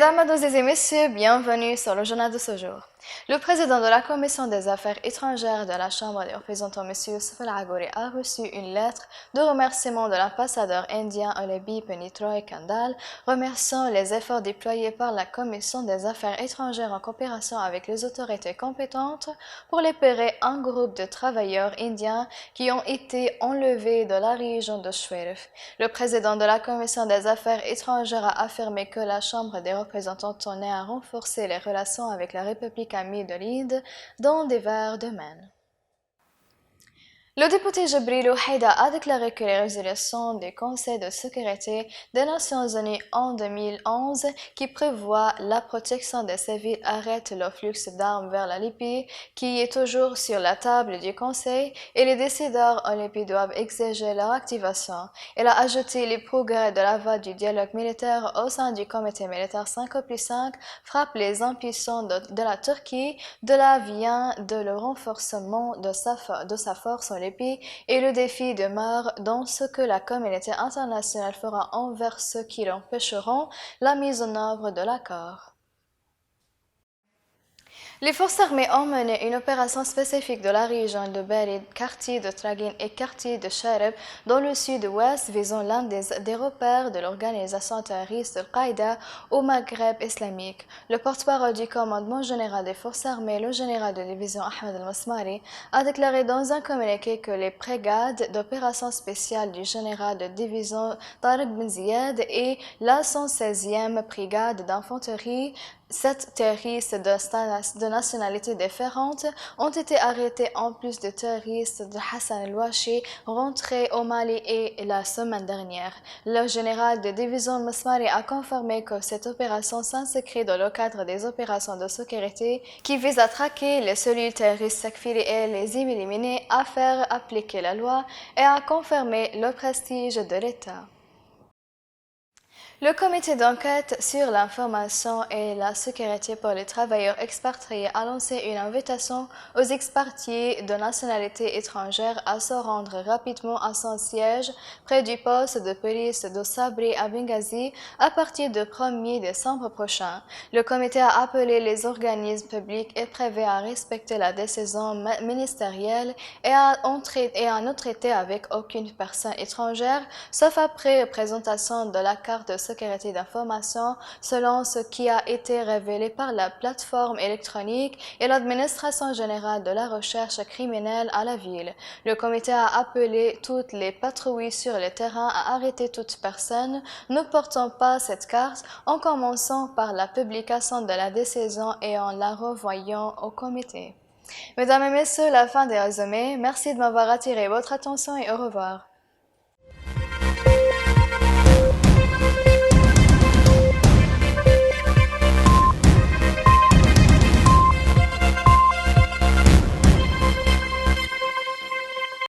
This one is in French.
Mesdames, Mademoiselles et Messieurs, bienvenue sur le journal de ce jour. Le président de la Commission des Affaires étrangères de la Chambre des représentants, M. Yousuf Al-Agouri, a reçu une lettre de remerciement de l'ambassadeur indien Olebi Penitroy Kandal, remerciant les efforts déployés par la Commission des Affaires étrangères en coopération avec les autorités compétentes pour libérer un groupe de travailleurs indiens qui ont été enlevés de la région de Shwerif. Le président de la Commission des Affaires étrangères a affirmé que la Chambre des représentants tenait à renforcer les relations avec la République amie de l'Inde dans divers domaines. Le député Jabril Haïda a déclaré que les résolutions du Conseil de sécurité des Nations Unies en 2011 qui prévoient la protection des civils arrêtent le flux d'armes vers la Libye, qui est toujours sur la table du Conseil, et les décideurs en Libye doivent exiger leur activation. Il a ajouté les progrès de la voie du dialogue militaire au sein du comité militaire 5+5 frappent les ambitions de la Turquie, de la vient de le renforcement de sa force en Libye et le défi demeure dans ce que la communauté internationale fera envers ceux qui l'empêcheront la mise en œuvre de l'accord. Les forces armées ont mené une opération spécifique de la région de Berid, quartier de Tragin et quartier de Shareb dans le sud-ouest visant l'un des repères de l'organisation terroriste Al-Qaïda au Maghreb islamique. Le porte-parole du commandement général des forces armées, le général de division Ahmed Al-Masmari, a déclaré dans un communiqué que les brigades d'opération spéciale du général de division Tariq Ben Ziyad et la 116e brigade d'infanterie 7 terroristes de nationalités différentes ont été arrêtés en plus de terroristes de Hassan el-Washi rentrés au Mali et la semaine dernière. Le général de division Masmari a confirmé que cette opération s'inscrit dans le cadre des opérations de sécurité qui visent à traquer les cellules terroristes Takfiri et les éliminer, à faire appliquer la loi et à confirmer le prestige de l'État. Le comité d'enquête sur l'information et la sécurité pour les travailleurs expatriés a lancé une invitation aux expatriés de nationalité étrangère à se rendre rapidement à son siège près du poste de police de Sabri à Benghazi à partir du 1er décembre prochain. Le comité a appelé les organismes publics et privés à respecter la décision ministérielle et à ne traiter avec aucune personne étrangère, sauf après présentation de la carte de sécurité d'information selon ce qui a été révélé par la plateforme électronique et l'administration générale de la recherche criminelle à la ville. Le comité a appelé toutes les patrouilles sur le terrain à arrêter toute personne ne portant pas cette carte en commençant par la publication de la décision et en la renvoyant au comité. Mesdames et messieurs, la fin des résumés. Merci de m'avoir attiré votre attention et au revoir.